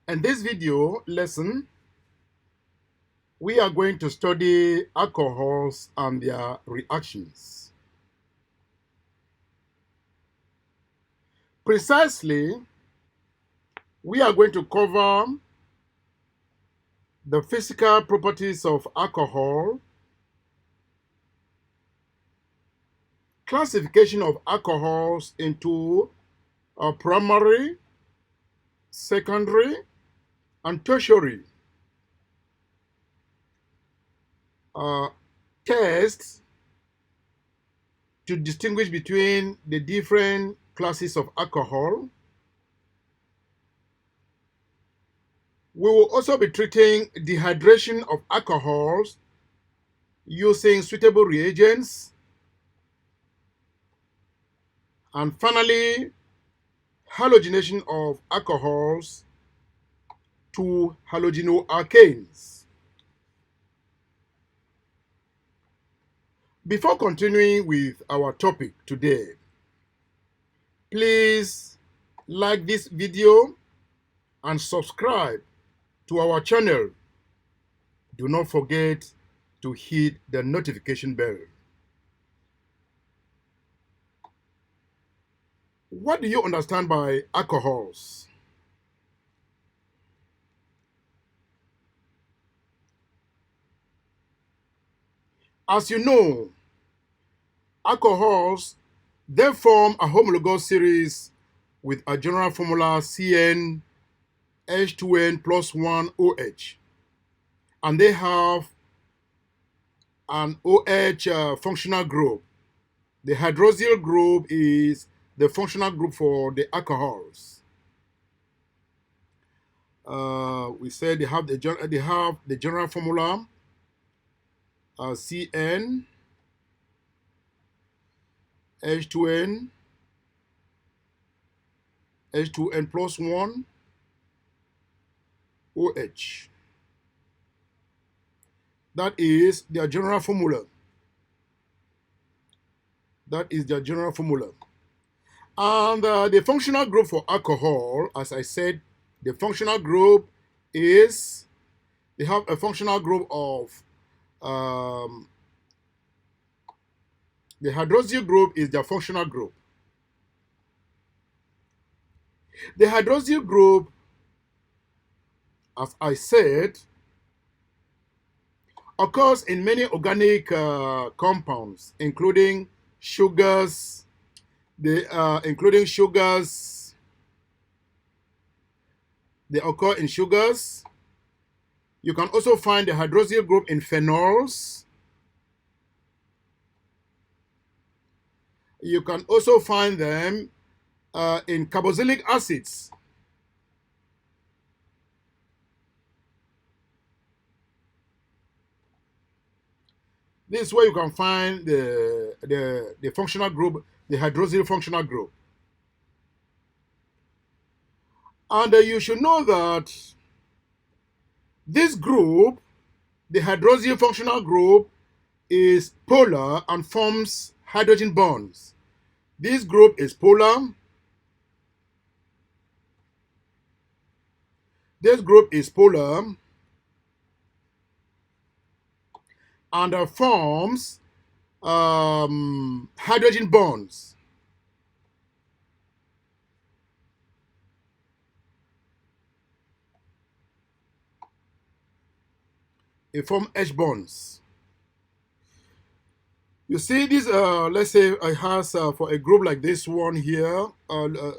In this video lesson, we are going to study alcohols and their reactions. Precisely, we are going to cover the physical properties of alcohol, classification of alcohols into primary, secondary, and tertiary, tests to distinguish between the different classes of alcohol. We will also be treating dehydration of alcohols using suitable reagents. And finally, halogenation of alcohols to halogenoalkanes. Before continuing with our topic today, please like this video and subscribe to our channel. Do not forget to hit the notification bell. What do you understand by alcohols? As you know, alcohols, they form a homologous series with a general formula CN H2N plus 1 OH. And they have an OH functional group. The hydroxyl group is the functional group for the alcohols. We said they have the general formula CN H2N plus 1 OH. That is their general formula. That is their general formula. And the functional group for alcohol, as I said, the functional group is, they have a functional group of, the hydroxyl group is their functional group. The hydroxyl group, as I said, occurs in many organic compounds, including sugars. They occur in sugars. You can also find the hydroxyl group in phenols. You can also find them in carboxylic acids. This is where you can find the functional group, the hydroxyl functional group. And you should know that this group, the hydroxyl functional group, is polar and forms hydrogen bonds. This group is polar. This group is polar and forms hydrogen bonds. It forms H bonds. You see this, let's say it has for a group like this one here,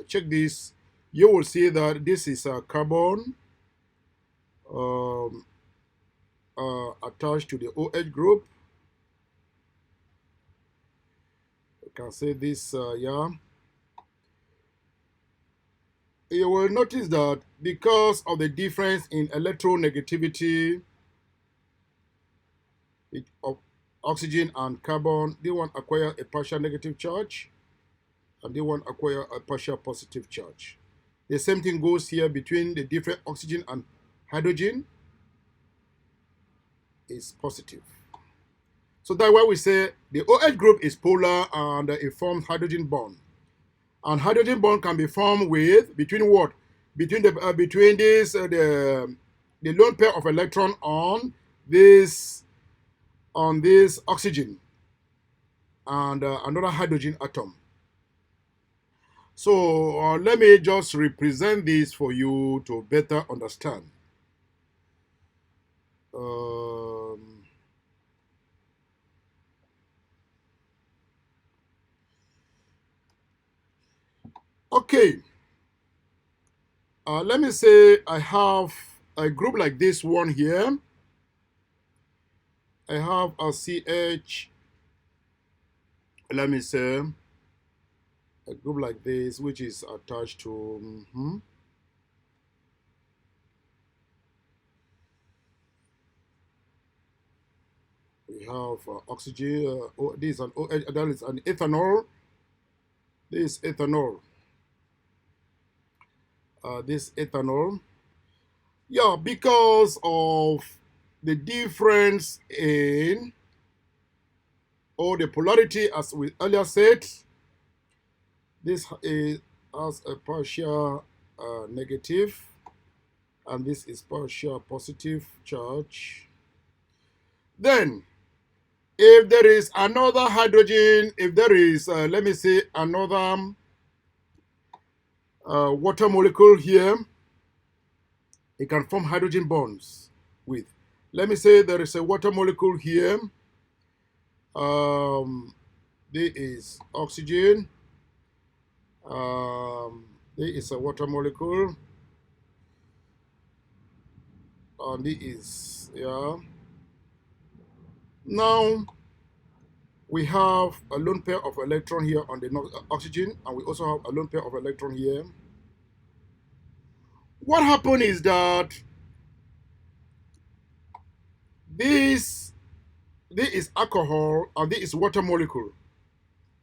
check this, you will see that this is a carbon attached to the OH group. You can say this, yeah. You will notice that because of the difference in electronegativity of oxygen and carbon, they one acquire a partial negative charge and they one acquire a partial positive charge. The same thing goes here between the different oxygen and hydrogen is positive. So that's why we say the OH group is polar and it forms hydrogen bond. And hydrogen bond can be formed with, between what? between this the lone pair of electron on this oxygen and another hydrogen atom. So let me just represent this for you to better understand. Okay, let me say I have a group like this one here. I have a CH, let me say, a group like this, which is attached to, we have oxygen, this is an OH, that is an ethanol, this ethanol, this ethanol. Yeah, because of the difference in, or the polarity, as we earlier said, this is as a partial negative, and this is partial positive charge. Then, if there is another hydrogen, if there is, let me say, another water molecule here, it can form hydrogen bonds with. Let me say there is a water molecule here. There is oxygen. There is a water molecule. And this is, yeah. Now, we have a lone pair of electron here on the oxygen, and we also have a lone pair of electron here. What happened is that this is alcohol and this is water molecule.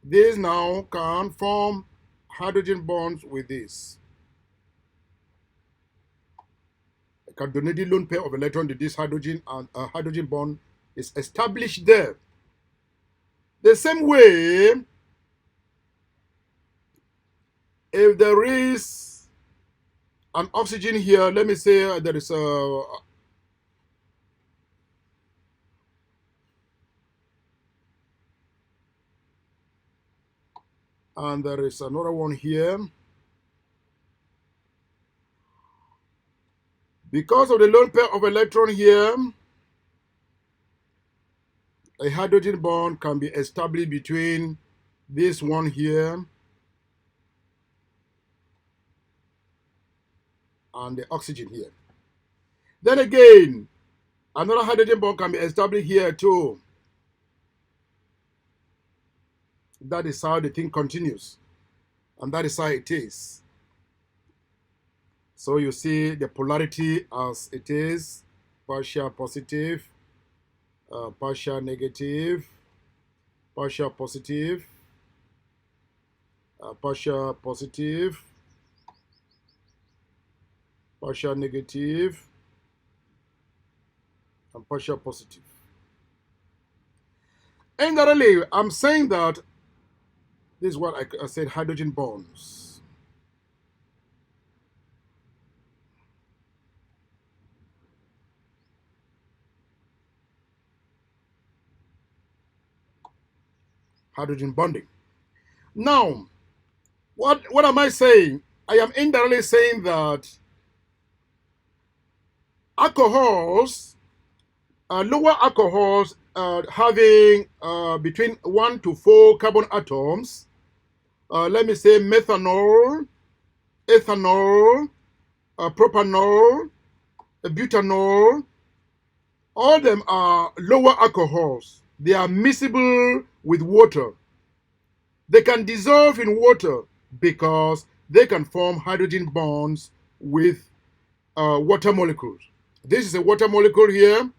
This now can form hydrogen bonds with this. I can donate the lone pair of electron to this hydrogen, and a hydrogen bond is established there. The same way, if there is an oxygen here, let me say there is a and there is another one here. Because of the lone pair of electron here, a hydrogen bond can be established between this one here and the oxygen here. Then again, another hydrogen bond can be established here too. That is how the thing continues, and that is how it is. So you see the polarity as it is: partial positive, partial negative, partial positive, partial positive, partial negative, and partial positive. Indirectly, I'm saying that this is what I said: hydrogen bonds. Hydrogen bonding. Now, what am I saying? I am indirectly saying that alcohols, lower alcohols having between 1 to 4 carbon atoms, let me say methanol, ethanol, propanol, butanol, all of them are lower alcohols. They are miscible with water. They can dissolve in water because they can form hydrogen bonds with water molecules. This is a water molecule here.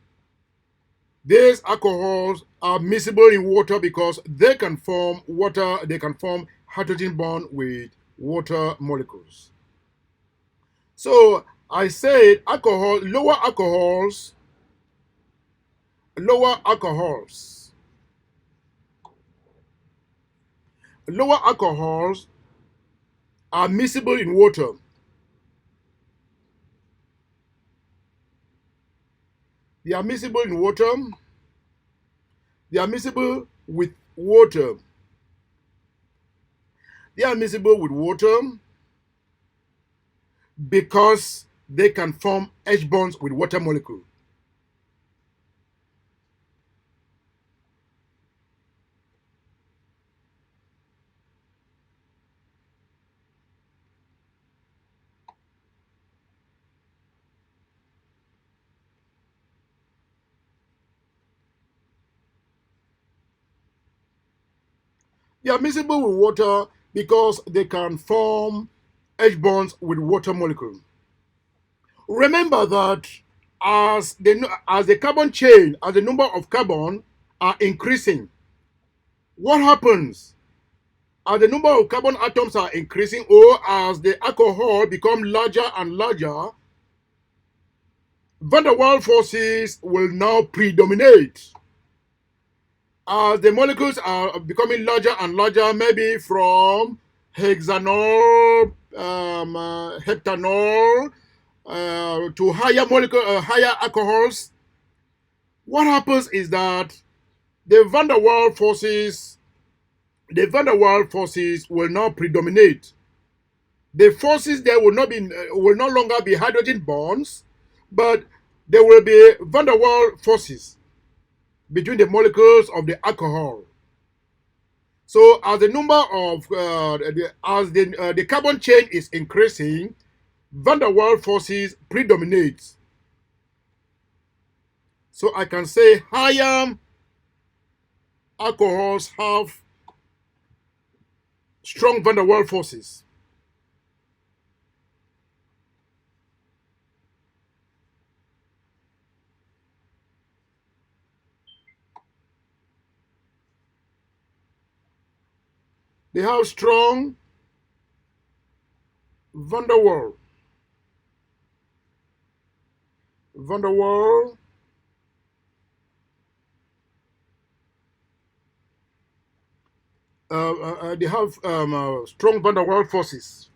These alcohols are miscible in water because they can form hydrogen bond with water molecules. So I said lower alcohols lower alcohols are miscible in water. They are miscible in water. They are miscible with water. They are miscible with water because they can form H bonds with water molecule. They are miscible with water because they can form H bonds with water molecule. Remember that as the carbon chain, as the number of carbon are increasing, what happens? As the number of carbon atoms are increasing, or as the alcohol become larger and larger, van der Waals forces will now predominate. As the molecules are becoming larger and larger, maybe from hexanol, heptanol, to higher alcohols, what happens is that the van der Waals forces, will now predominate. The forces there will no longer be hydrogen bonds, but there will be van der Waals forces between the molecules of the alcohol. So as the number of the carbon chain is increasing, van der Waals forces predominate. So I can say higher alcohols have strong van der Waals forces. They have strong van der Waals. Van der Waals they have strong van der Waals forces.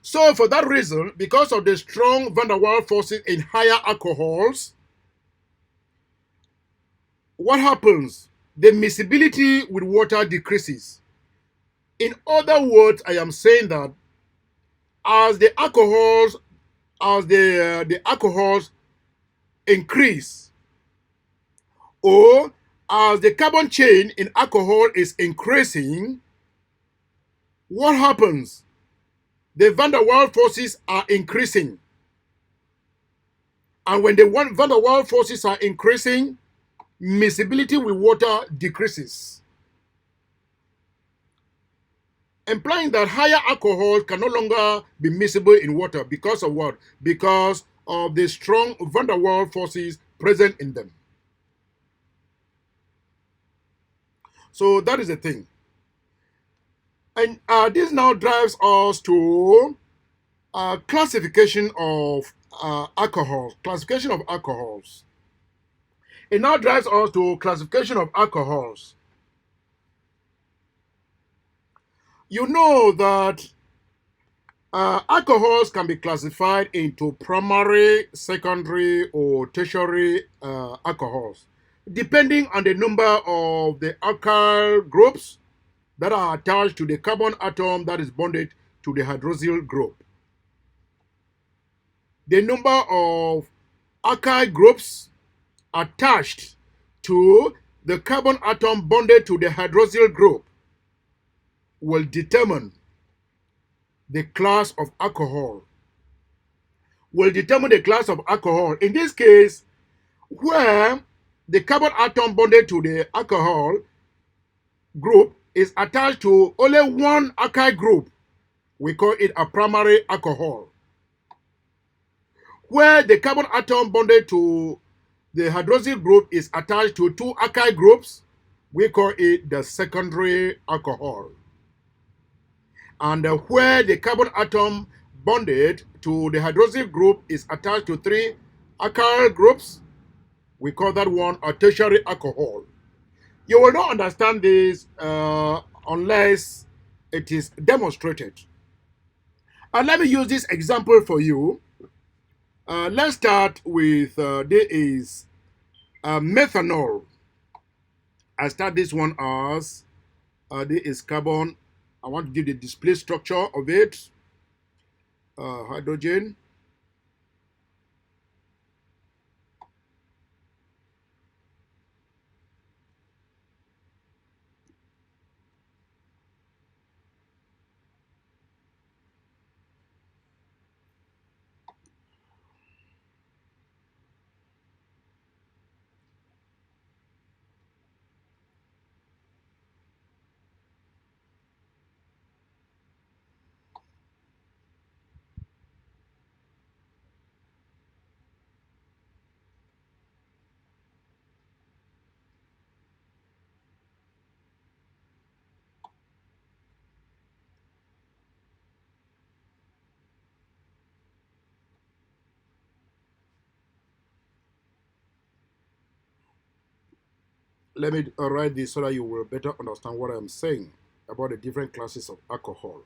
So for that reason, because of the strong van der Waals forces in higher alcohols, what happens? The miscibility with water decreases. In other words, I am saying that as the alcohols increase, or as the carbon chain in alcohol is increasing, what happens? The van der Waals forces are increasing. And when the van der Waals forces are increasing, miscibility with water decreases. Implying that higher alcohols can no longer be miscible in water because of what? Because of the strong van der Waals forces present in them. So that is the thing. And this now drives us to classification of alcohols. Classification of alcohols. It now drives us to classification of alcohols. You know that alcohols can be classified into primary, secondary, or tertiary alcohols, depending on the number of the alkyl groups that are attached to the carbon atom that is bonded to the hydroxyl group. The number of alkyl groups attached to the carbon atom bonded to the hydroxyl group will determine the class of alcohol. In this case, where the carbon atom bonded to the alcohol group is attached to only one alkyl group, we call it a primary alcohol. Where the carbon atom bonded to the hydroxyl group is attached to two alkyl groups, we call it the secondary alcohol. And where the carbon atom bonded to the hydroxyl group is attached to three alkyl groups, we call that one a tertiary alcohol. You will not understand this unless it is demonstrated. And let me use this example for you. Let's start with there is methanol. I start this one as there is carbon. I want to give the display structure of it. Hydrogen. Let me write this so that you will better understand what I'm saying about the different classes of alcohol.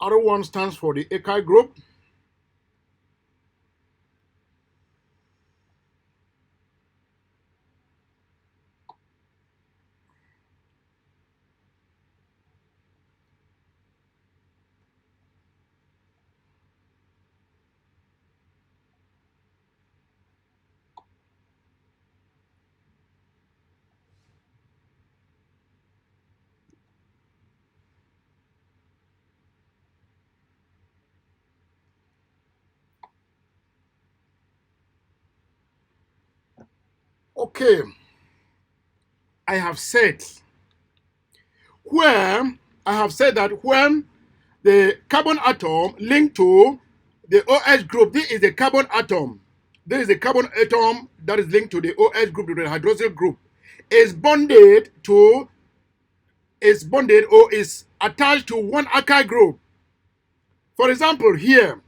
Other one stands for the alkyl group. Okay, I have said where I have said that when the carbon atom linked to the OH group, this is the carbon atom. This is the carbon atom that is linked to the OH group, to the hydroxyl group, is bonded or is attached to one alkyl group. For example, here,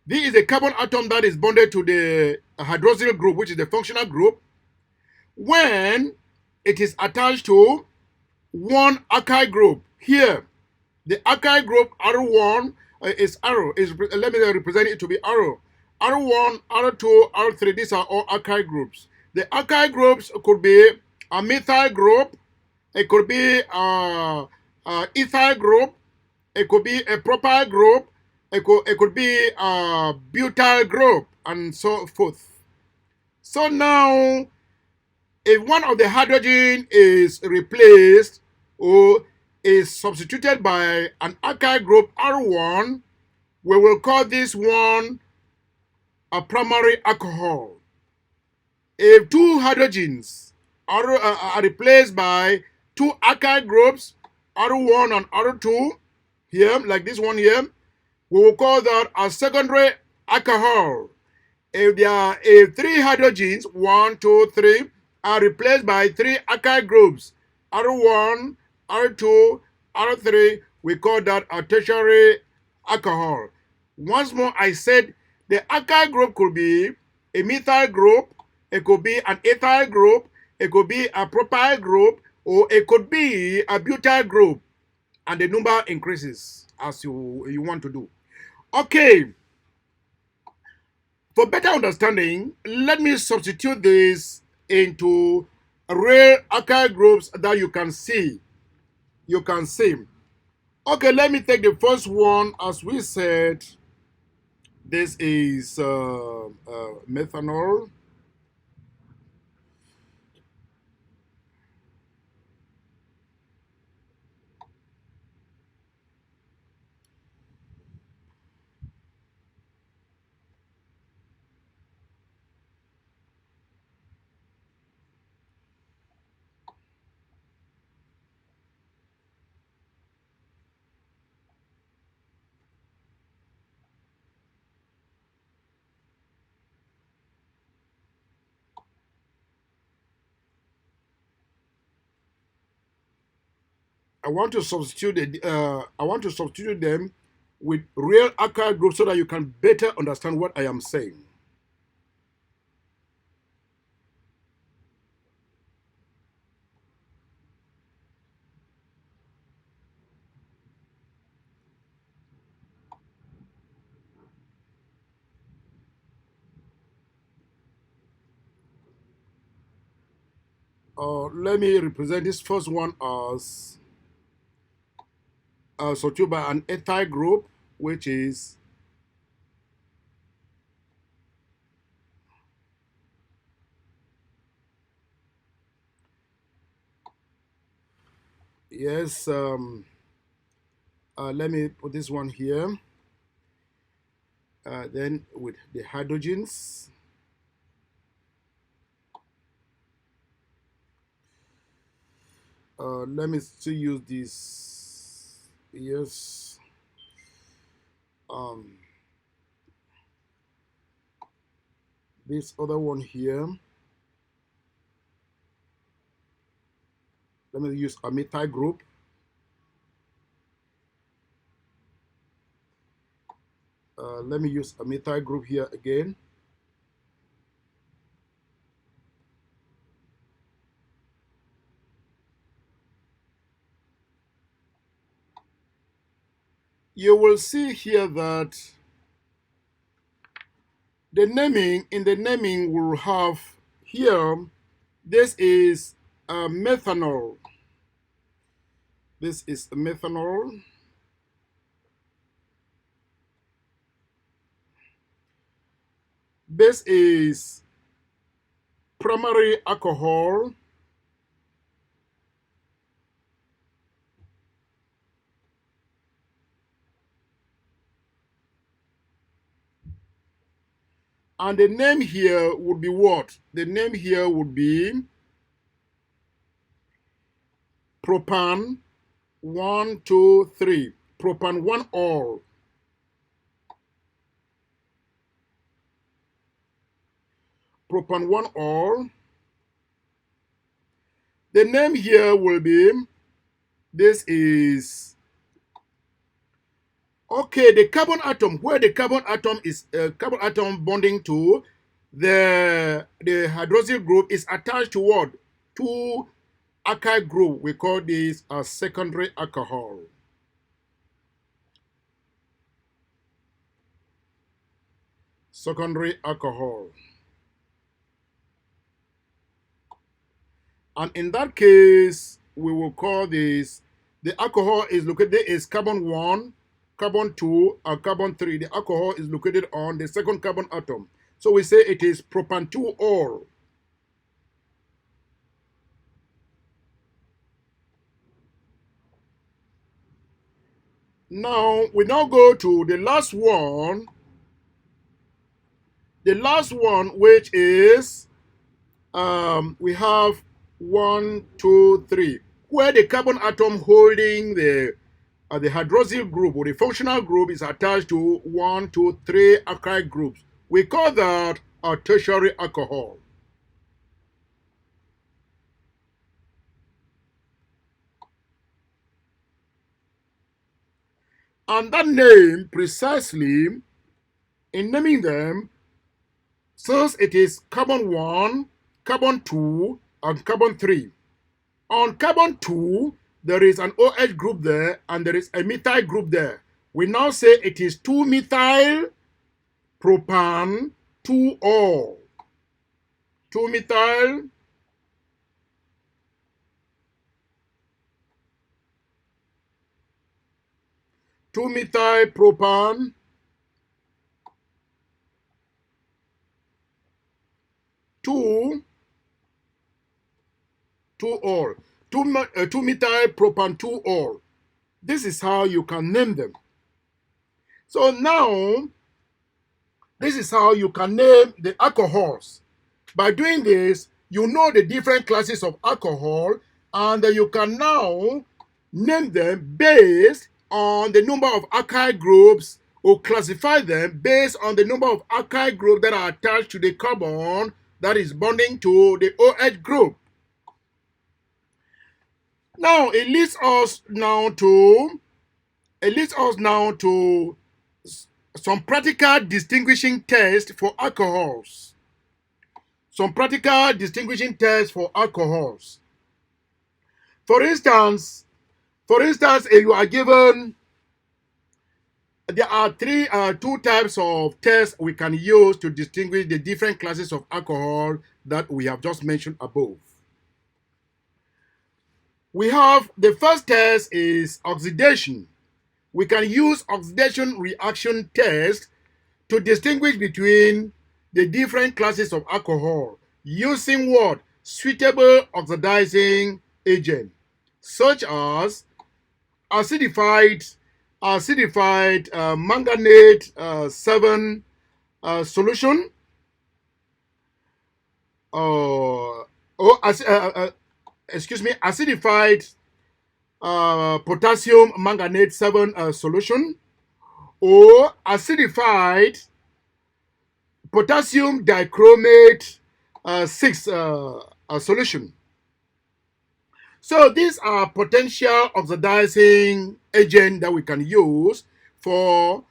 this is a carbon atom that is bonded to the hydroxyl group, which is the functional group. When it is attached to one alkyl group, here, the alkyl group R1 is arrow. Let me represent it to be arrow. R1, R2, R3, these are all alkyl groups. The alkyl groups could be a methyl group, it could be a ethyl group, it could be a propyl group, it could be a butyl group, and so forth. So now, if one of the hydrogen is replaced or is substituted by an alkyl group R1, we will call this one a primary alcohol. If two hydrogens are replaced by two alkyl groups R1 and R2, here, like this one here, we will call that a secondary alcohol. If three hydrogens, one, two, three, are replaced by three alkyl groups, R1, R2, R3, we call that a tertiary alcohol. Once more, I said the alkyl group could be a methyl group, it could be an ethyl group, it could be a propyl group, or it could be a butyl group, and the number increases as you want to do. Okay, for better understanding, let me substitute this into real alkyl groups that you can see. You can see. Okay, let me take the first one. As we said, this is methanol. I want to substitute them with real alkyl groups so that you can better understand what I am saying. Let me represent this first one as substituted by an ethyl group, which is yes. Let me put this one here. Then with the hydrogens. Let me still use this. Yes. This other one here. Let me use a methyl group. Let me use a methyl group here again. You will see here that the naming will have here, this is methanol. This is methanol. This is primary alcohol. And the name here would be what? The name here would be propan 1, 2, 3. Propan 1-ol. Propan 1-ol. The name here will be, this is, okay, the carbon atom, where the carbon atom is carbon atom bonding to the hydroxyl group is attached to what? To alkyl group. We call this a secondary alcohol. Secondary alcohol. And in that case, we will call this, the alcohol is located, there is carbon 1, carbon 2, and carbon 3. The alcohol is located on the second carbon atom. So we say it is propan 2-ol. Now, we now go to the last one. The last one, which is, we have 1, 2, 3, where the carbon atom holding the hydroxyl group or the functional group is attached to 1, 2, 3 alkyl groups. We call that a tertiary alcohol. And that name precisely, in naming them, since it is carbon 1, carbon 2, and carbon 3. On carbon 2, there is an OH group there, and there is a methyl group there. We now say it is 2-methyl propan 2-ol. 2-methyl propan 2-ol. 2-methyl propan 2-ol. This is how you can name them. So now, this is how you can name the alcohols. By doing this, you know the different classes of alcohol, and you can now name them based on the number of alkyl groups, or classify them based on the number of alkyl groups that are attached to the carbon that is bonding to the OH group. Now it leads us now to some practical distinguishing tests for alcohols. Some practical distinguishing tests for alcohols. For instance, if you are given, there are two types of tests we can use to distinguish the different classes of alcohol that we have just mentioned above. We have the first test is oxidation. We can use oxidation reaction test to distinguish between the different classes of alcohol using what? Suitable oxidizing agent, such as acidified manganate 7 solution, or acidified potassium manganate 7 solution, or acidified potassium dichromate 6 solution. So these are potential oxidizing agents that we can use for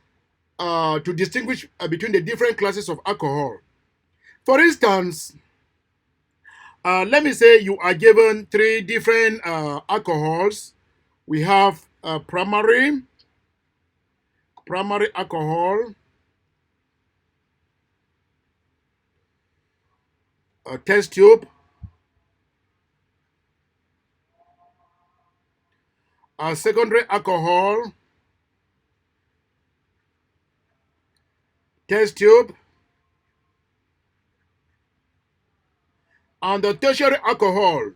to distinguish between the different classes of alcohol. For instance, let me say you are given three different alcohols. We have primary alcohol, test tube, secondary alcohol, test tube, and the tertiary alcohol,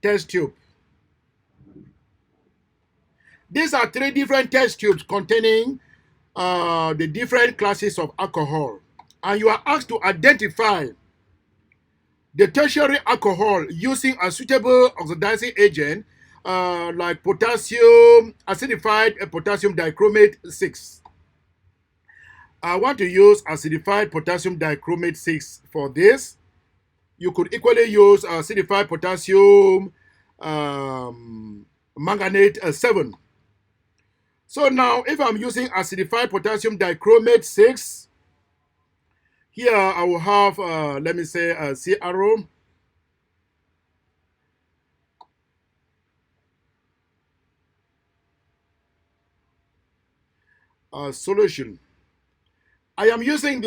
test tube. These are three different test tubes containing the different classes of alcohol. And you are asked to identify the tertiary alcohol using a suitable oxidizing agent like potassium, acidified potassium dichromate 6. I want to use acidified potassium dichromate 6 for this. You could equally use acidified potassium manganate 7. So now, if I'm using acidified potassium dichromate 6, here I will have, let me say, a CRO. Solution. I am using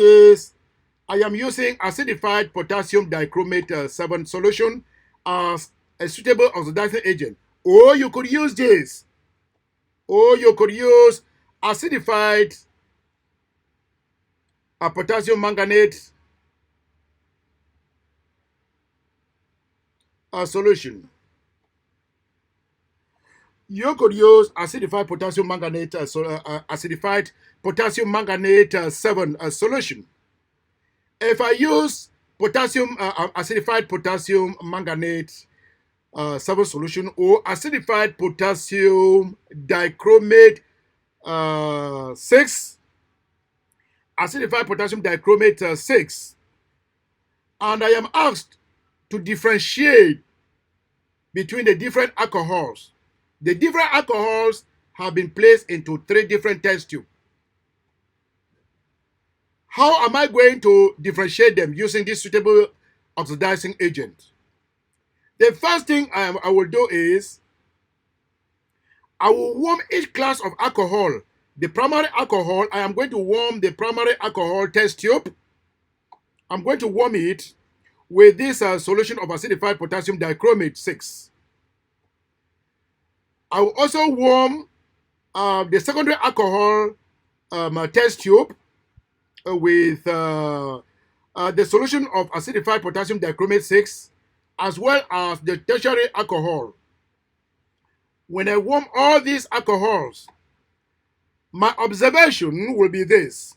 acidified potassium dichromate 7 solution as a suitable oxidizing agent. Or you could use this. Or you could use acidified potassium manganate solution. You could use acidified potassium manganate, acidified potassium manganate 7 solution. If I use acidified potassium manganate 7 solution, or acidified potassium dichromate 6, acidified potassium dichromate 6, and I am asked to differentiate between the different alcohols. The different alcohols have been placed into three different test tubes. How am I going to differentiate them using this suitable oxidizing agent? The first thing I will do is I will warm each class of alcohol. The primary alcohol, I am going to warm the primary alcohol test tube. I'm going to warm it with this solution of acidified potassium dichromate 6. I will also warm the secondary alcohol test tube with the solution of acidified potassium dichromate 6, as well as the tertiary alcohol. When I warm all these alcohols, my observation will be this.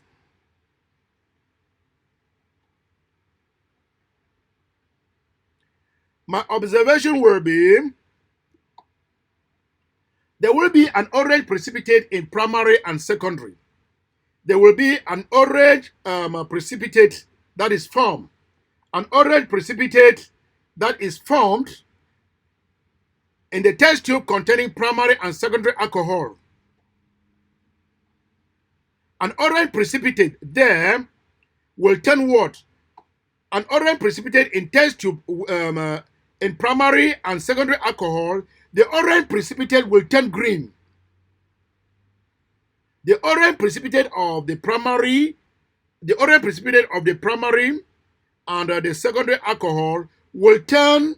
My observation will be there will be an orange precipitate in primary and secondary. There will be an orange precipitate that is formed. An orange precipitate that is formed in the test tube containing primary and secondary alcohol. An orange precipitate there will turn what? An orange precipitate in test tube in primary and secondary alcohol, the orange precipitate will turn green. The orange precipitate of the primary, and the secondary alcohol will turn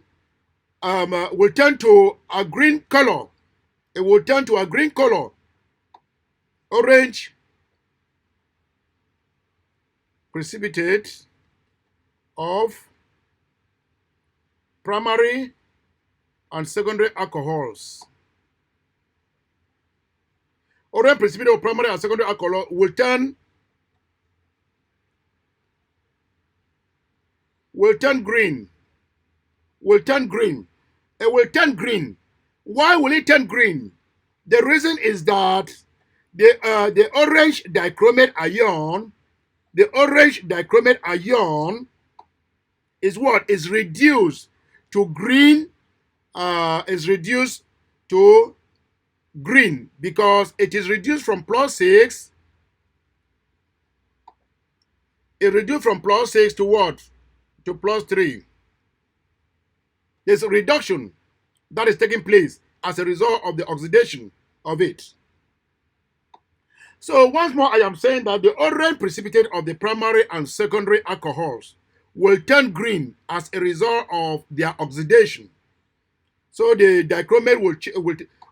to a green color. It will turn to a green color. Orange precipitate of primary and secondary alcohols. Orange precipitate of primary and secondary alcohol will turn green. Will turn green. It will turn green. Why will it turn green? The reason is that the orange dichromate ion, is what? Is reduced to green. Is reduced to green because it is reduced from +6. It reduced from +6 to what? To +3. There's a reduction that is taking place as a result of the oxidation of it. So once more, I am saying that the orange precipitate of the primary and secondary alcohols will turn green as a result of their oxidation. So the dichromate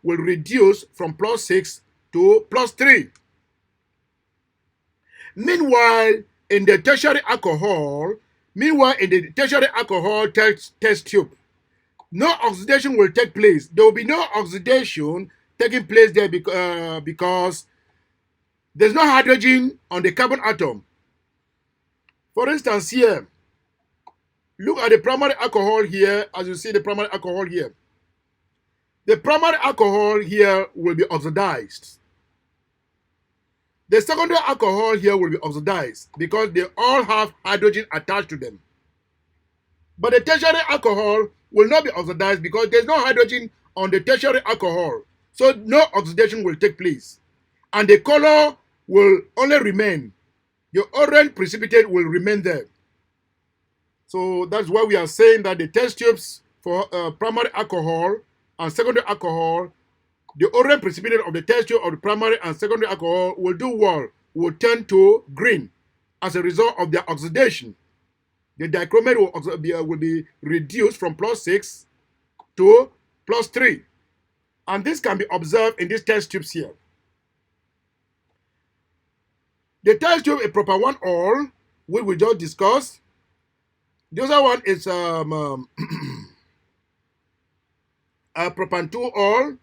will reduce from +6 to +3. Meanwhile, in the tertiary alcohol test tube, no oxidation will take place. There will be no oxidation taking place there because there's no hydrogen on the carbon atom. For instance, here, look at the primary alcohol here. As you see the primary alcohol here, the primary alcohol here will be oxidized. The secondary alcohol here will be oxidized because they all have hydrogen attached to them. But the tertiary alcohol will not be oxidized because there's no hydrogen on the tertiary alcohol. So no oxidation will take place. And the color will only remain. The orange precipitate will remain there. So that's why we are saying that the test tubes for primary alcohol and secondary alcohol, the orange precipitate of the test tube of the primary and secondary alcohol will do what? Will turn to green as a result of their oxidation. The dichromate will be reduced from +6 to +3. And this can be observed in these test tubes here. The test tube is propan 1-ol, which we just discussed. The other one is propan 2-ol,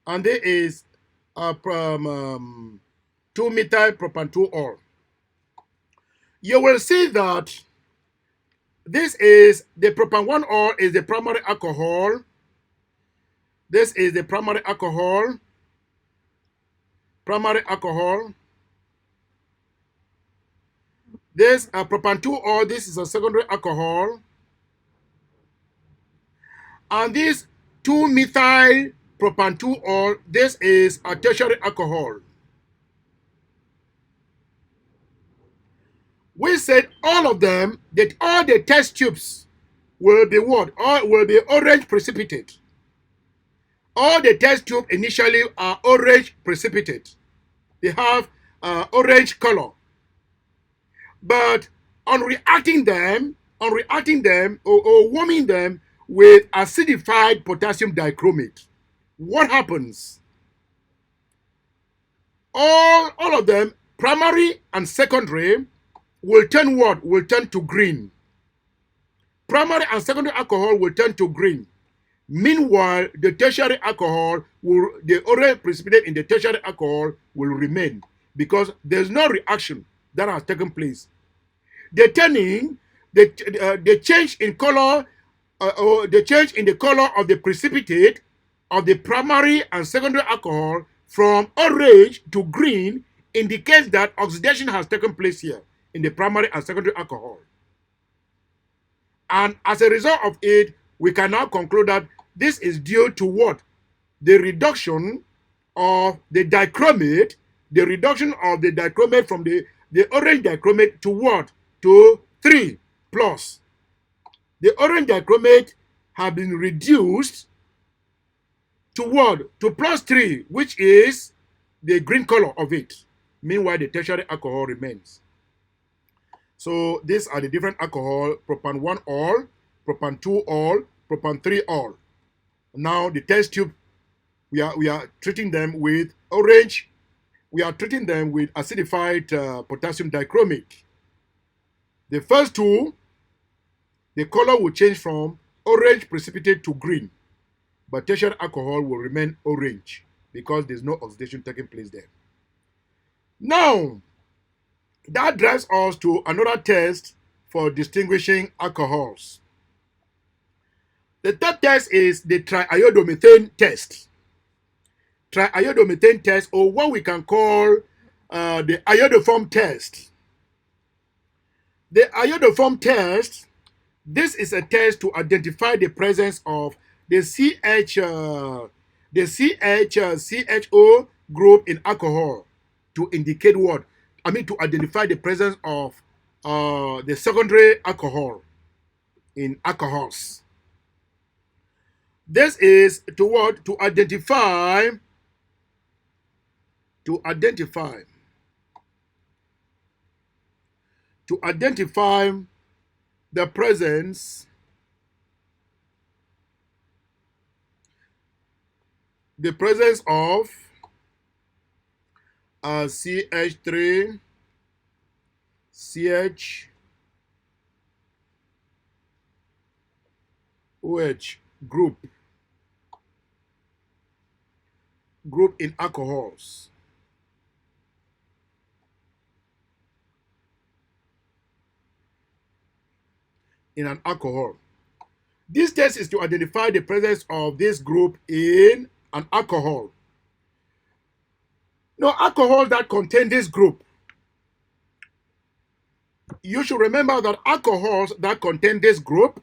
and there is 2-methyl propan 2-ol. You will see that this is the propan 1-ol is the primary alcohol. This is the primary alcohol. This propan 2-ol, this is a secondary alcohol. And this 2-methyl propan 2-ol, this is a tertiary alcohol. We said all of them, that all the test tubes will be what? Will be orange precipitate. All the test tubes initially are orange precipitate. They have orange color. But on reacting them or warming them with acidified potassium dichromate, what happens? All of them, primary and secondary, will turn what? Will turn to green. Primary and secondary alcohol will turn to green. Meanwhile, the tertiary alcohol the orange precipitate in the tertiary alcohol will remain because there's no reaction that has taken place. The turning, the change in color, or the change in the color of the precipitate of the primary and secondary alcohol from orange to green indicates that oxidation has taken place here in the primary and secondary alcohol. And as a result of it, we can now conclude that this is due to what? The reduction of the dichromate, the reduction of the dichromate from the orange dichromate to what? To 3 plus. The orange dichromate have been reduced to what? To plus 3, which is the green color of it. Meanwhile, the tertiary alcohol remains. So these are the different alcohol: propan 1 all, propan 2 all, propan 3 all. Now the test tube, we are treating them with orange. We are treating them with acidified potassium dichromate. The first two, the color will change from orange precipitate to green, but tertiary alcohol will remain orange because there's no oxidation taking place there. Now, that drives us to another test for distinguishing alcohols. The third test is the triiodomethane test. Triiodomethane test, or what we can call the iodoform test. The iodoform test, this is a test to identify the presence of the CHO group in alcohol, to indicate what? I mean, to identify the presence of the secondary alcohol in alcohols. This is to what? To identify the presence of CH3 CHOH group in alcohols. In an alcohol. This test is to identify the presence of this group in an alcohol. Now, alcohol that contain this group, you should remember that alcohol that contain this group,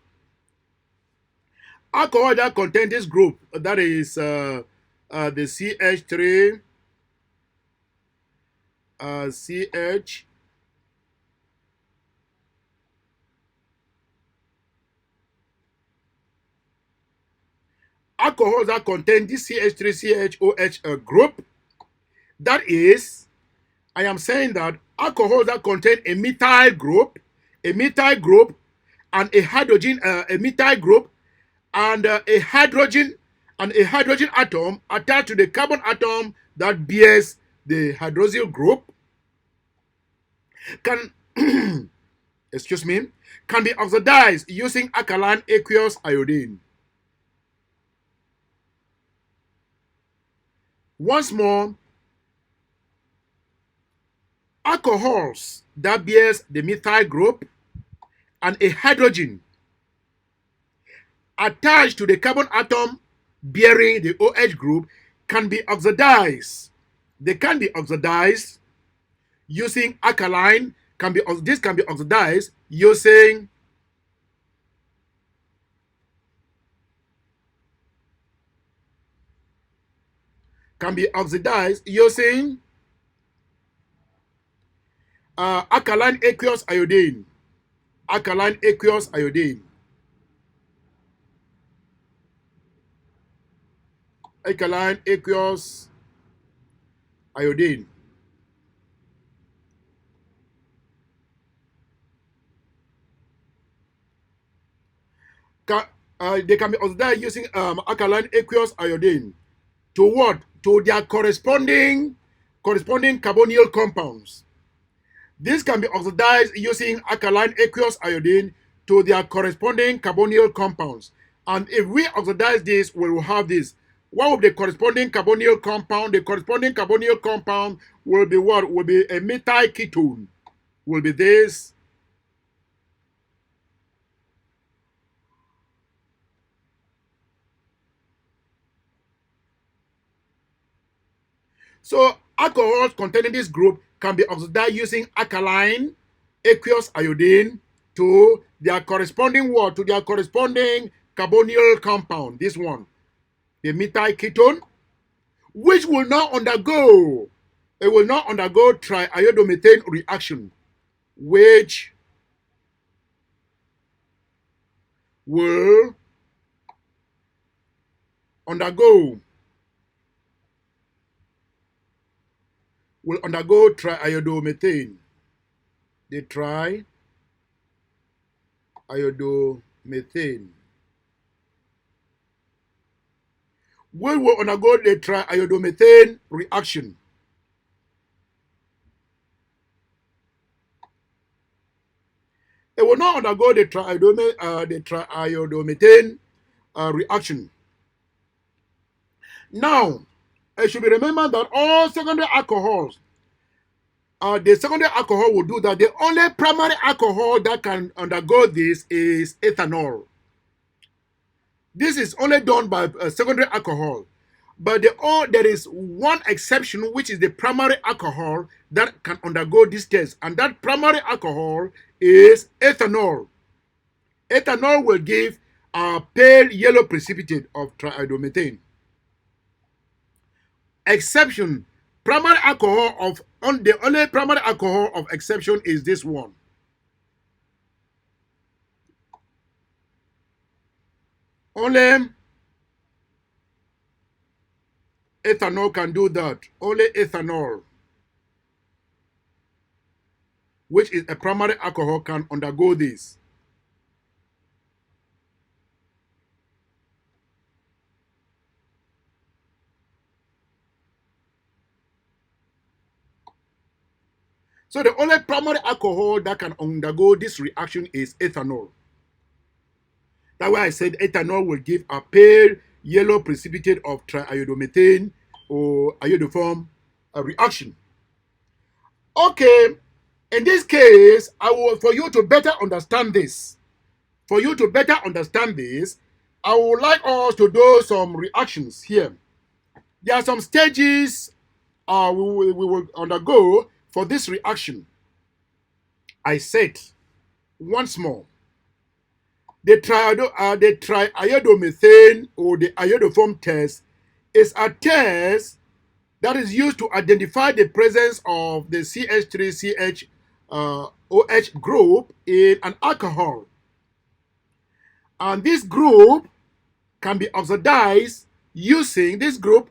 that is the CH3, CH, alcohols that contain this CH3CHOH group, that is, I am saying that alcohols that contain a methyl group, and a hydrogen, a methyl group, and a hydrogen atom attached to the carbon atom that bears the hydroxyl group, can excuse me, can be oxidized using alkaline aqueous iodine. Once more, alcohols that bears the methyl group and a hydrogen attached to the carbon atom bearing the OH group can be oxidized. They can be oxidized using alkaline. This can be oxidized using alkaline aqueous iodine. Alkaline aqueous iodine. Alkaline aqueous iodine. They can be oxidized using alkaline aqueous iodine to what? To their corresponding carbonyl compounds. This can be oxidized using alkaline aqueous iodine to their corresponding carbonyl compounds. And if we oxidize this, we will have this. What will the corresponding carbonyl compound? The corresponding carbonyl compound will be what? Will be a methyl ketone. Will be this. So alcohols containing this group can be oxidized using alkaline aqueous iodine to their corresponding what? To their corresponding carbonyl compound, this one, the methyl ketone, which will not undergo, it will not undergo triiodomethane reaction, which will undergo triiodomethane. The triiodomethane. We will undergo the triiodomethane reaction. It will not undergo the triiodomethane reaction. Now, it should be remembered that all secondary alcohols, the secondary alcohol will do that. The only primary alcohol that can undergo this is ethanol. This is only done by secondary alcohol. But there is one exception, which is the primary alcohol that can undergo this test. And that primary alcohol is ethanol. Ethanol will give a pale yellow precipitate of triiodomethane. Exception, primary alcohol the only primary alcohol of exception is this one. Only ethanol can do that. Only ethanol, which is a primary alcohol, can undergo this. So the only primary alcohol that can undergo this reaction is ethanol. That's why I said ethanol will give a pale yellow precipitate of triiodomethane or iodoform reaction. Okay, in this case, for you to better understand this, I would like us to do some reactions here. There are some stages we will undergo for this reaction. I said once more, the triiodomethane or the iodoform test is a test that is used to identify the presence of the CH3CH OH group in an alcohol. And this group can be oxidized using can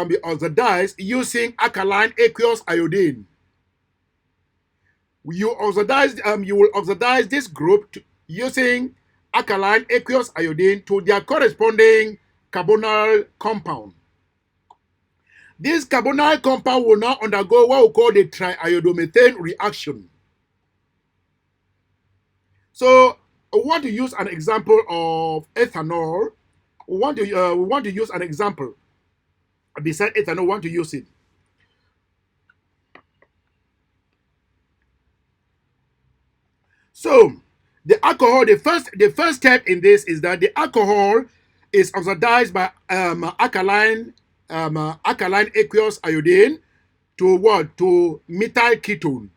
be oxidized using alkaline aqueous iodine. You will oxidize this group using alkaline aqueous iodine to their corresponding carbonyl compound. This carbonyl compound will now undergo what we call the triiodomethane reaction. So I want to use an example of ethanol. We want to use an example. Beside ethanol, we want to use it. So the alcohol, the first step in this is that the alcohol is oxidized by alkaline aqueous iodine to what? To methyl ketone.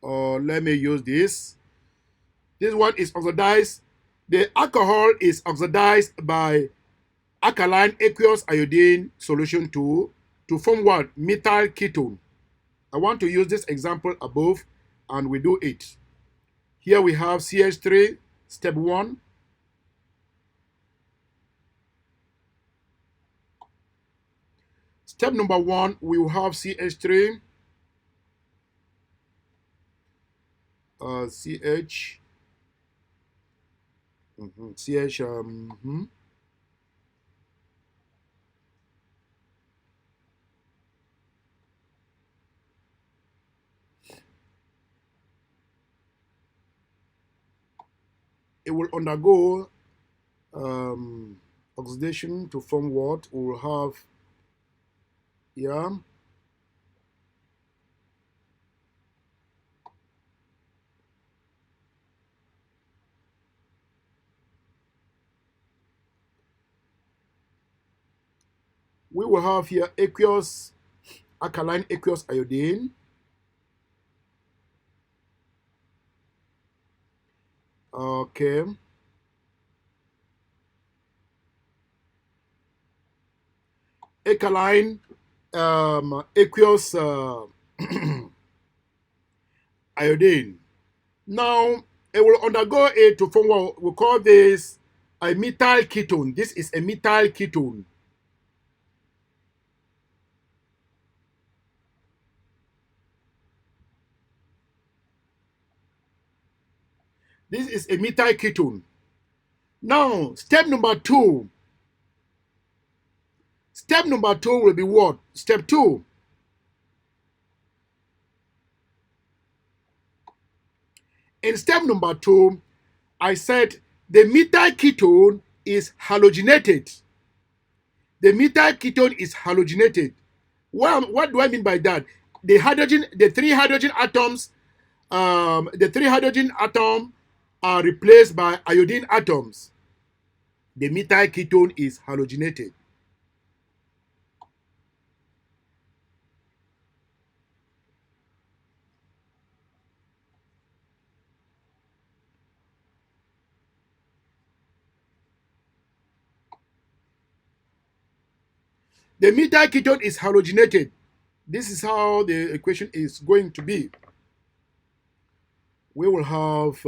Let me use this. This one is oxidized. The alcohol is oxidized by alkaline aqueous iodine solution to form what? Methyl ketone. I want to use this example above, and we do it. Here we have CH3, step 1. Step number 1, we will have CH3, CH, CH, it will undergo oxidation to form what? We will have, yeah, we will have here alkaline aqueous iodine. Okay. Alkaline aqueous iodine. Now, it will undergo a to form what we call this a methyl ketone. This is a methyl ketone. This is a methyl ketone. Now, step number two will be what? Step two. In step number two, I said the methyl ketone is halogenated. The methyl ketone is halogenated. What do I mean by that? The three hydrogen atoms, the three hydrogen atom are replaced by iodine atoms. The methyl ketone is halogenated. The methyl ketone is halogenated. This is how the equation is going to be. We will have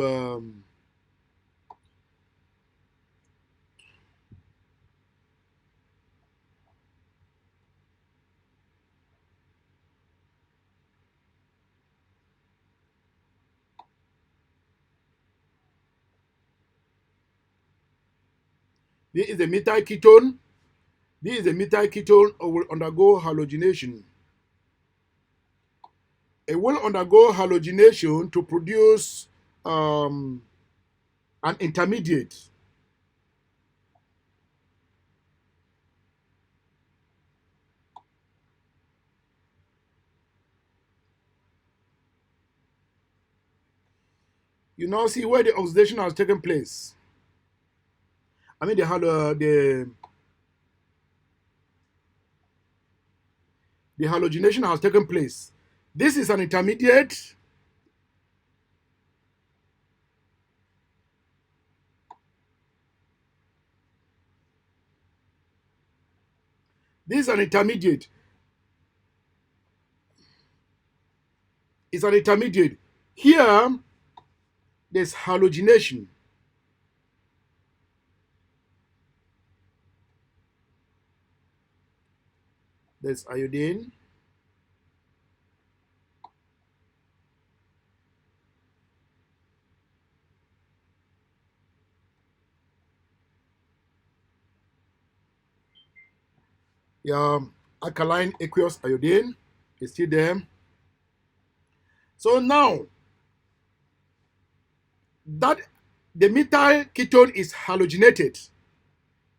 this is the methyl ketone. This is the methyl ketone will undergo halogenation. It will undergo halogenation to produce an intermediate. You now see where the oxidation has taken place. I mean the halogenation has taken place. This is an intermediate. This is an intermediate. It's an intermediate. Here, there's halogenation. There's iodine. Yeah, alkaline aqueous iodine is still there. So now that the methyl ketone is halogenated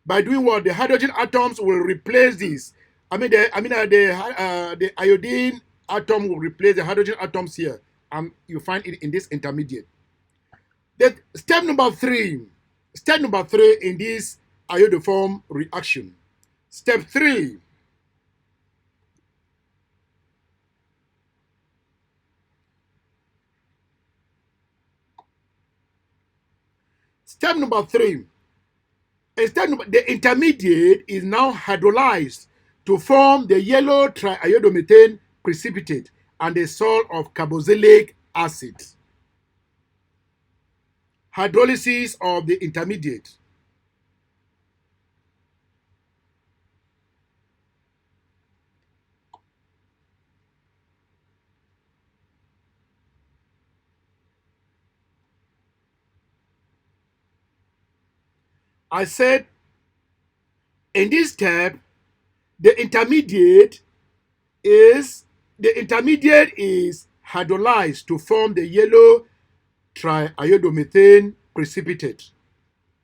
by doing what? The hydrogen atoms will replace this. The iodine atom will replace the hydrogen atoms here, and you find it in this intermediate. The step number three in this iodoform reaction. Step three. Step number three. The intermediate is now hydrolyzed to form the yellow triiodomethane precipitate and the salt of carboxylic acid. Hydrolysis of the intermediate. I said in this step, the intermediate is hydrolyzed to form the yellow triiodomethane precipitate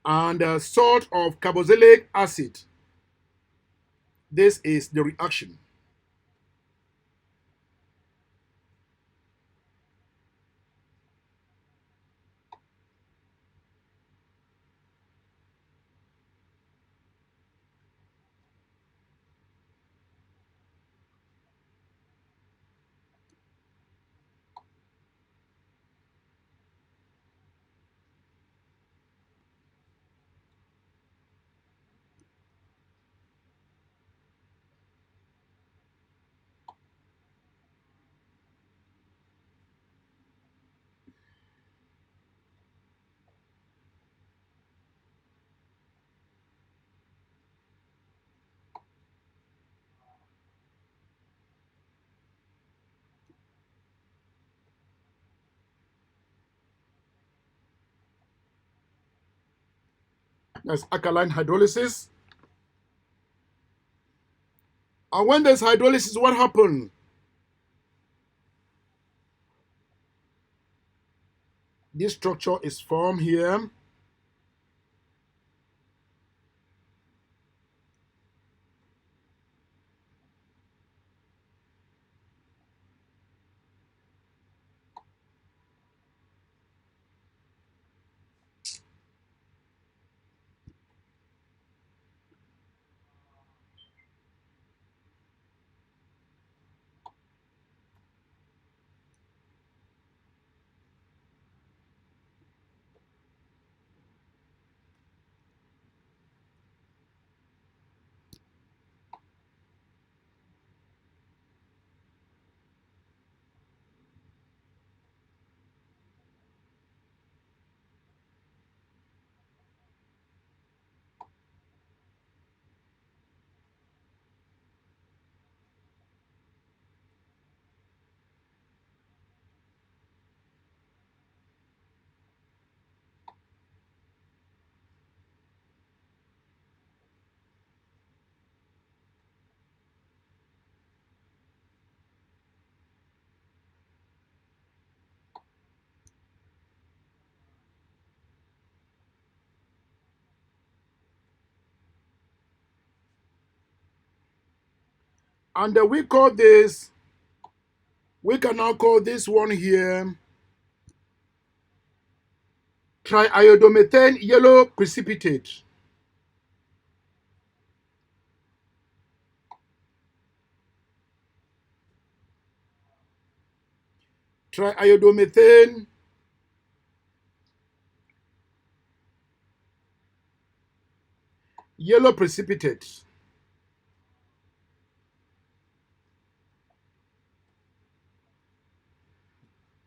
and salt of carboxylic acid. This is the reaction. That's alkaline hydrolysis. And when there's hydrolysis, what happens? This structure is formed here. And we can now call this one here triiodomethane yellow precipitate. Triiodomethane yellow precipitate.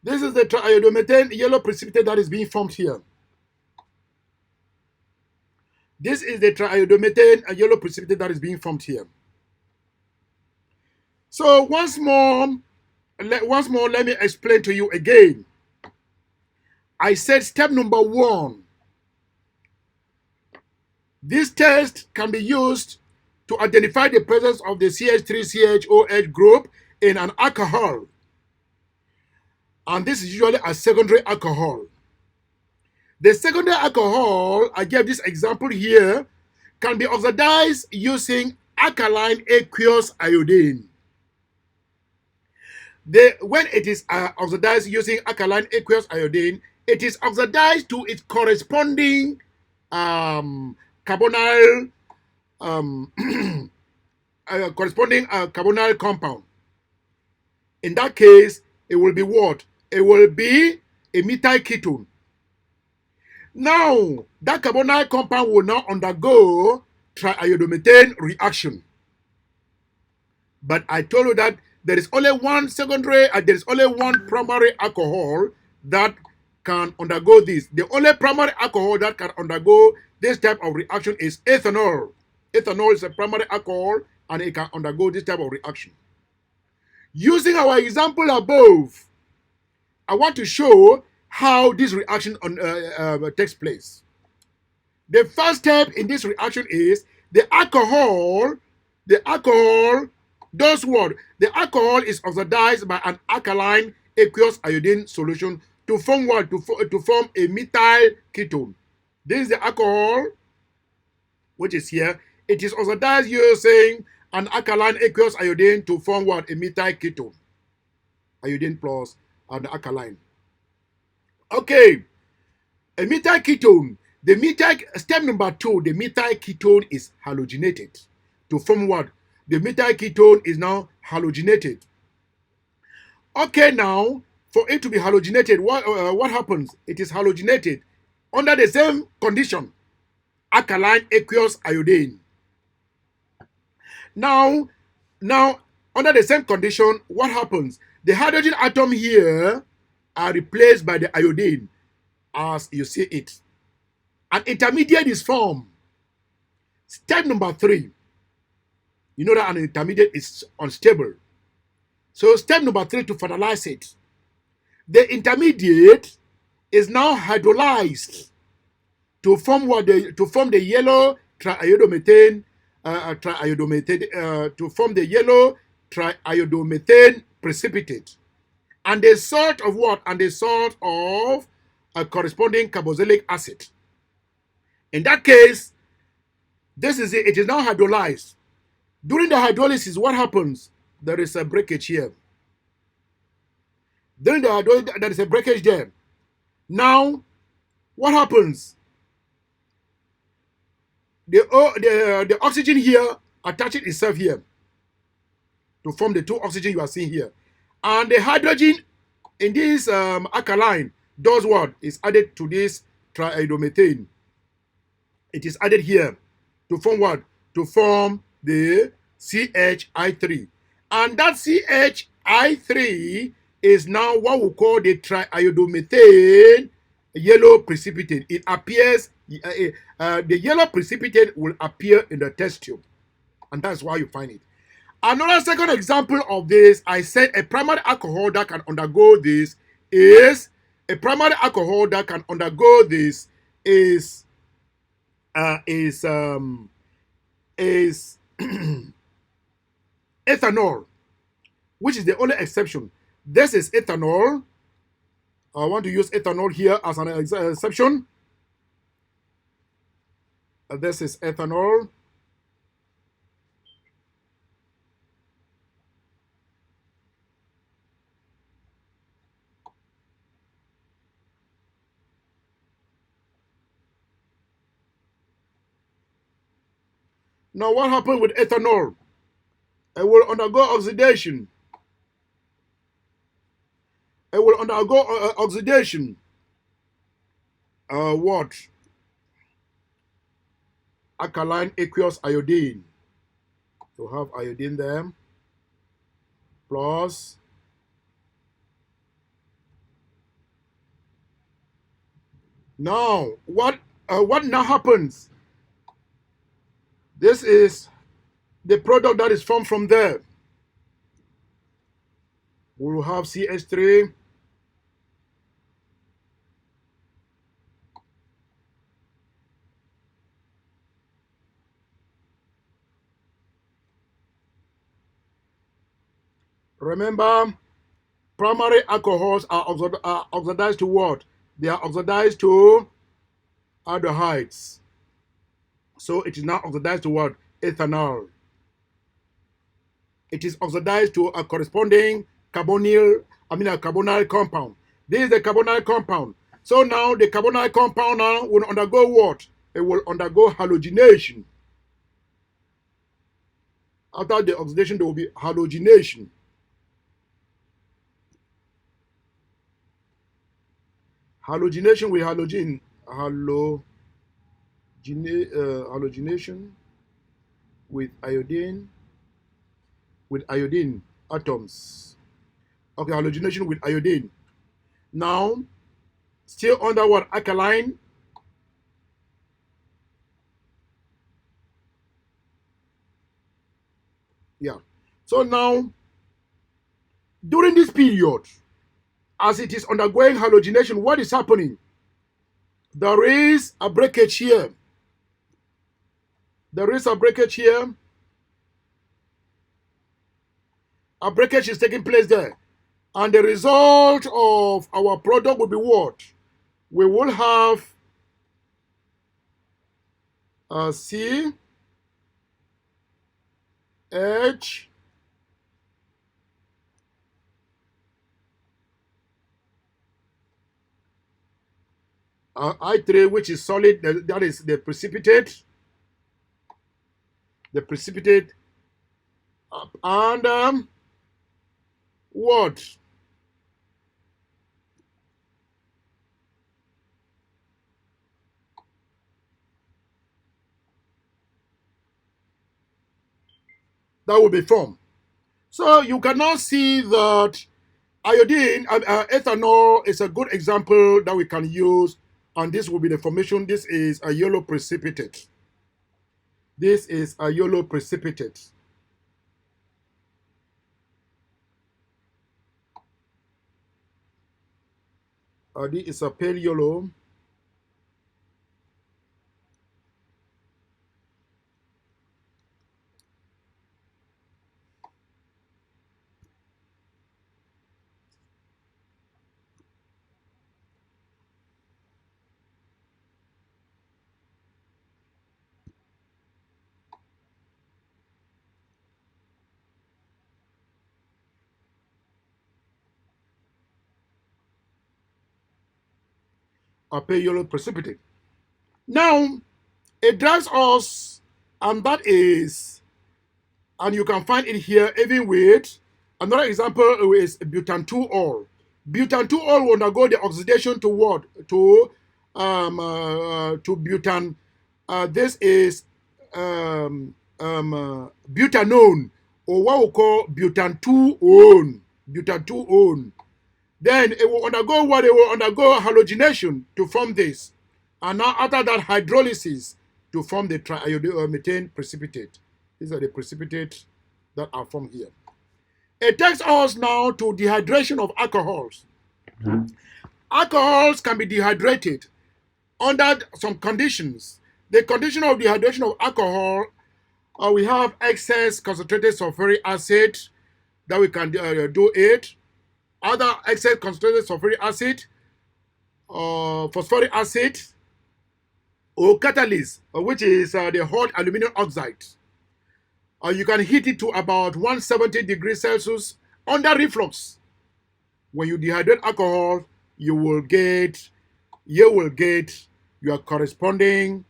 This is the triiodomethane yellow precipitate that is being formed here. This is the triiodomethane yellow precipitate that is being formed here. So once more, let me explain to you again. I said step number 1. This test can be used to identify the presence of the CH3CHOH group in an alcohol. And this is usually a secondary alcohol. The secondary alcohol, I gave this example here, can be oxidized using alkaline aqueous iodine. When it is oxidized using alkaline aqueous iodine, it is oxidized to its corresponding carbonyl carbonyl compound. In that case, it will be what? It will be a methyl ketone. Now, that carbonyl compound will now undergo triiodomethane reaction. But I told you that there is only one secondary and there is only one primary alcohol that can undergo this. The only primary alcohol that can undergo this type of reaction is ethanol. Ethanol is a primary alcohol and it can undergo this type of reaction. Using our example above, I want to show how this reaction takes place. The first step in this reaction is the alcohol does what? The alcohol is oxidized by an alkaline aqueous iodine solution to form what? To form a methyl ketone. This is the alcohol, which is here. It is oxidized using an alkaline aqueous iodine to form what? A methyl ketone. Iodine plus the alkaline. Okay, a methyl ketone. Step number 2, the methyl ketone is halogenated to form what? The methyl ketone is now halogenated. Okay, now for it to be halogenated, what happens? It is halogenated under the same condition, alkaline aqueous iodine. Now under the same condition, what happens? The hydrogen atom here are replaced by the iodine, as you see it. An intermediate is formed. Step number 3. You know that an intermediate is unstable. So step number 3, to finalize it. The intermediate is now hydrolyzed to form what to form the yellow triiodomethane, to form the yellow triiodomethane precipitate, and the salt of what? And the salt of a corresponding carboxylic acid. In that case, this is it. It is now hydrolyzed. During the hydrolysis, what happens? There is a breakage here. During the hydrolysis, there is a breakage there. Now, what happens? The oxygen here attaches itself here to form the two oxygen you are seeing here. And the hydrogen in this alkaline does what? Is added to this triiodomethane. It is added here to form what? To form the CHI3. And that CHI3 is now what we call the triiodomethane yellow precipitate. It appears, the yellow precipitate will appear in the test tube. And that's why you find it. Another second example of this, I said a primary alcohol that can undergo this is is ethanol, which is the only exception. This is ethanol. I want to use ethanol here as an exception. This is ethanol. Now, what happened with ethanol? It will undergo oxidation. It will undergo oxidation. What? Alkaline aqueous iodine. So have iodine there. Plus now what now happens? This is the product that is formed from there. We will have CH3. Remember, primary alcohols are oxidized to what? They are oxidized to aldehydes. So it is now oxidized to what? Ethanol. It is oxidized to a corresponding carbonyl compound. This is the carbonyl compound. So now the carbonyl compound now will undergo what? It will undergo halogenation. After the oxidation, there will be halogenation. Halogenation with halogenation with iodine atoms. Okay, halogenation with iodine. Now, still under what? Alkaline. Yeah. So now, during this period, as it is undergoing halogenation, what is happening? There is a breakage here. There is a breakage here. A breakage is taking place there. And the result of our product will be what? We will have a C, H, I3, which is solid, that is the precipitate. The precipitate, and what? That will be formed. So you can now see that iodine, ethanol is a good example that we can use, and this will be the formation. This is a yellow precipitate. This is a yellow precipitate. This is a pale yellow. pale yellow precipitate. Now, it drives us, and that is, and you can find it here even with another example is butan 2-ol. Butan 2-ol will undergo the oxidation to what? To butan. This is butanone, or what we call butan 2-one. Butan 2-one. Then it will undergo what? It will undergo halogenation to form this. And now after that, hydrolysis to form the triiodomethane precipitate. These are the precipitates that are formed here. It takes us now to dehydration of alcohols. Alcohols can be dehydrated under some conditions. The condition of dehydration of alcohol, we have excess concentrated sulfuric acid that we can do it. Other excess concentrated sulfuric acid, phosphoric acid, or catalyst, which is the hot aluminum oxide. You can heat it to about 170 degrees Celsius under reflux. When you dehydrate alcohol, you will get your corresponding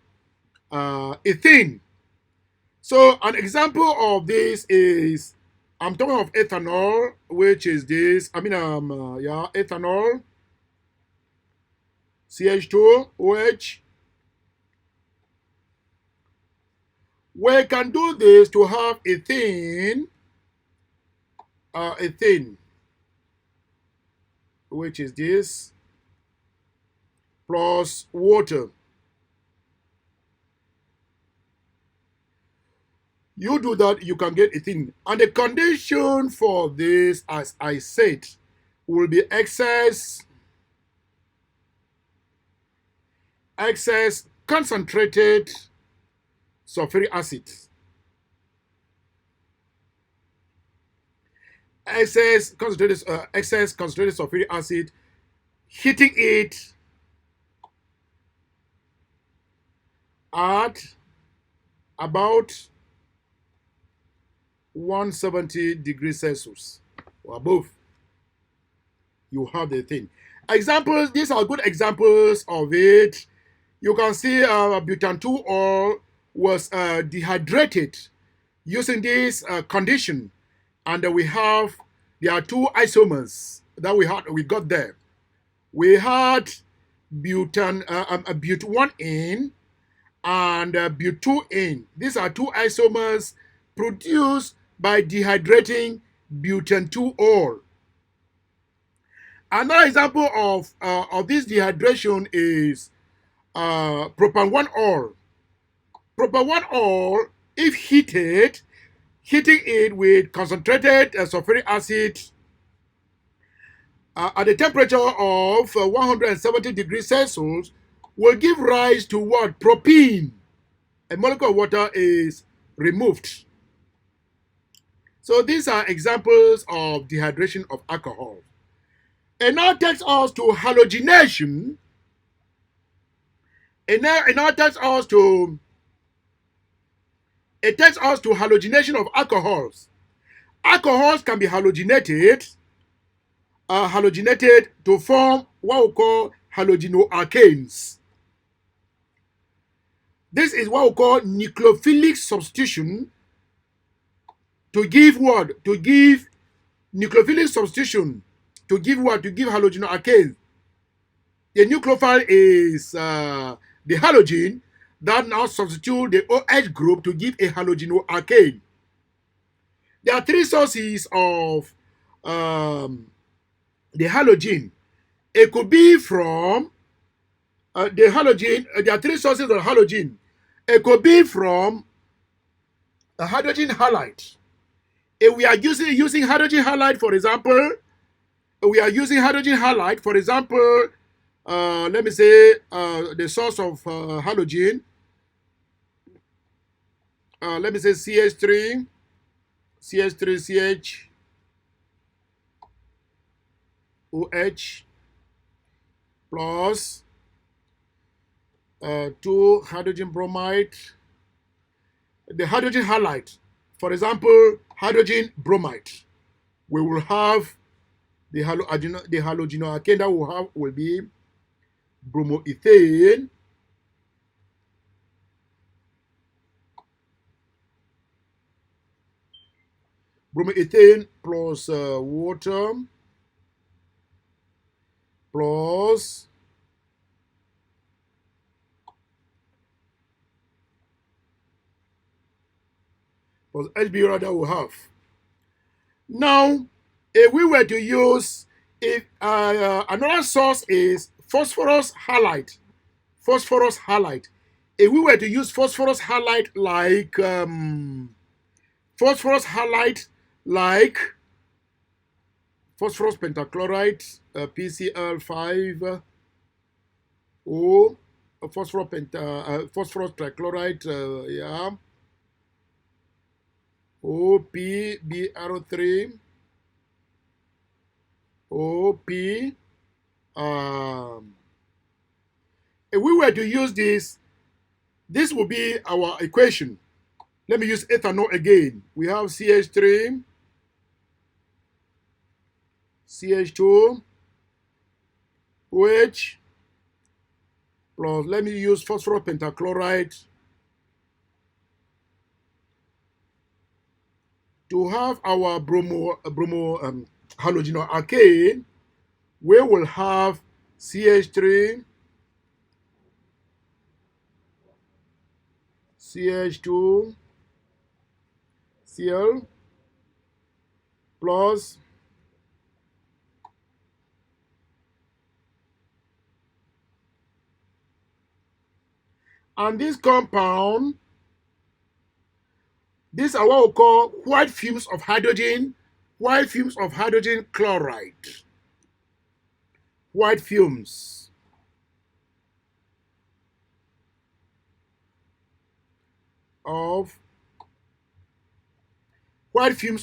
ethane. So an example of this is, I'm talking of ethanol, which is this. Ethanol, CH2OH. We can do this to have ethane, which is this, plus water. You do that, you can get ethane. And the condition for this, as I said, will be excess concentrated sulfuric acid. Excess concentrated sulfuric acid, heating it at about 170 degrees Celsius or above. You have the thing. Examples, these are good examples of it. You can see butan 2-ol was dehydrated using this condition, and there are two isomers that we got there. We had but1-ene and but2-ene. These are two isomers produced by dehydrating butan 2-ol. Another example of this dehydration is propan-1-ol. Propan-1-ol, if heating it with concentrated sulfuric acid at the temperature of 170 degrees Celsius, will give rise to what? Propene. A molecule of water is removed. So these are examples of dehydration of alcohol. It now takes us to halogenation. It now takes us to halogenation of alcohols. Alcohols can be halogenated to form what we call halogenoalkanes. This is what we call nucleophilic substitution to give what? To give nucleophilic substitution to give what? To give halogenoalkane. The nucleophile is the halogen that now substitute the OH group to give a halogenoalkane. There are three sources of the halogen. It could be from the halogen. There are three sources of halogen. It could be from a hydrogen halide. If we are using hydrogen halide, for example, let me say the source of halogen, let me say CH3, CH, OH plus 2 hydrogen bromide. The hydrogen halide, for example, hydrogen bromide, we will have the halogenoalkane that we will have will be bromoethane, plus water plus HBr that we have. Now, if we were to use, if another source is phosphorus halide, if we were to use phosphorus halide like phosphorus pentachloride, PCl5, O, phosphorus trichloride, yeah, OPBr3, OP. If we were to use this will be our equation. Let me use ethanol again. We have CH3, CH2, OH, plus, let me use phosphorus pentachloride. To have our halogenoalkane, we will have CH3, CH2, Cl, plus and this compound, these are what we call white fumes of hydrogen chloride. White fumes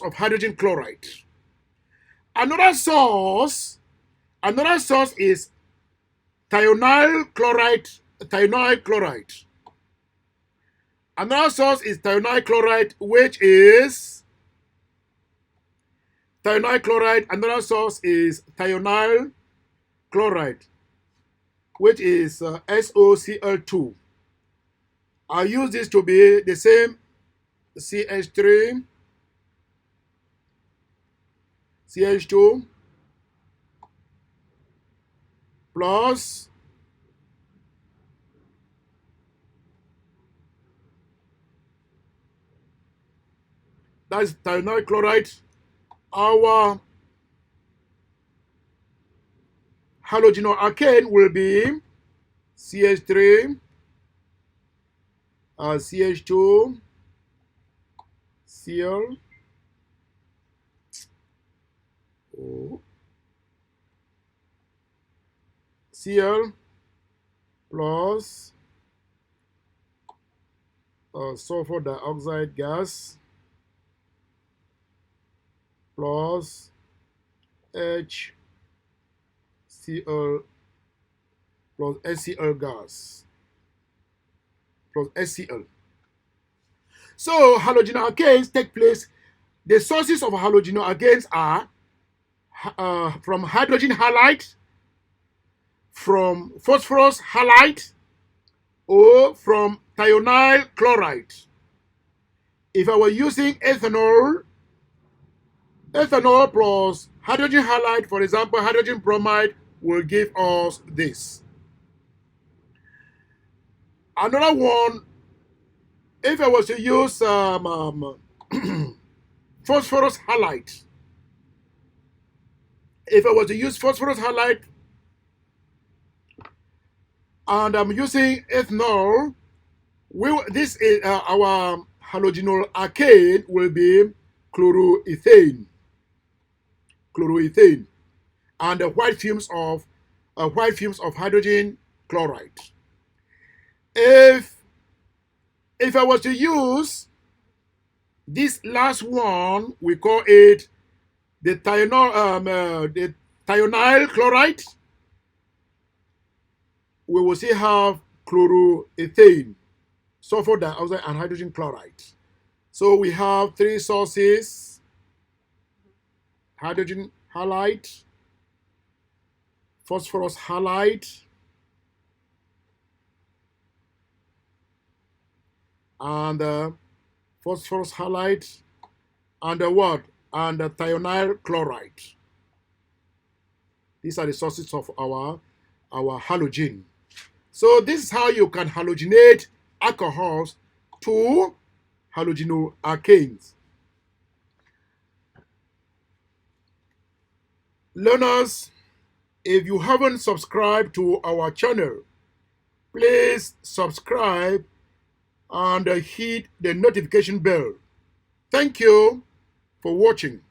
of hydrogen chloride. Another source is thionyl chloride. Another source is thionyl chloride, which is thionyl chloride. Another source is thionyl chloride, which is SOCl2. I use this to be the same CH3, CH2, plus that's thionyl chloride. Our halogenoalkane will be CH3, CH2, Cl, Cl plus sulfur dioxide gas plus HCl plus HCl gas plus HCl. So halogenoalkanes take place. The sources of halogenoalkanes are from hydrogen halide, from phosphorus halide, or from thionyl chloride. If I were using ethanol plus hydrogen halide, for example, hydrogen bromide will give us this. Another one, if I was to use phosphorus halide, and I'm using ethanol, this is our halogenoalkane will be chloroethane, and the white fumes of hydrogen chloride. If I was to use this last one, we call it the thionyl chloride. We will still have chloroethane, sulfur dioxide, and hydrogen chloride. So we have three sources: hydrogen halide, phosphorus halide, and phosphorus halide, and what? And thionyl chloride. These are the sources of our halogen. So this is how you can halogenate alcohols to halogenoalkanes. Learners, if you haven't subscribed to our channel, please subscribe and hit the notification bell. Thank you for watching.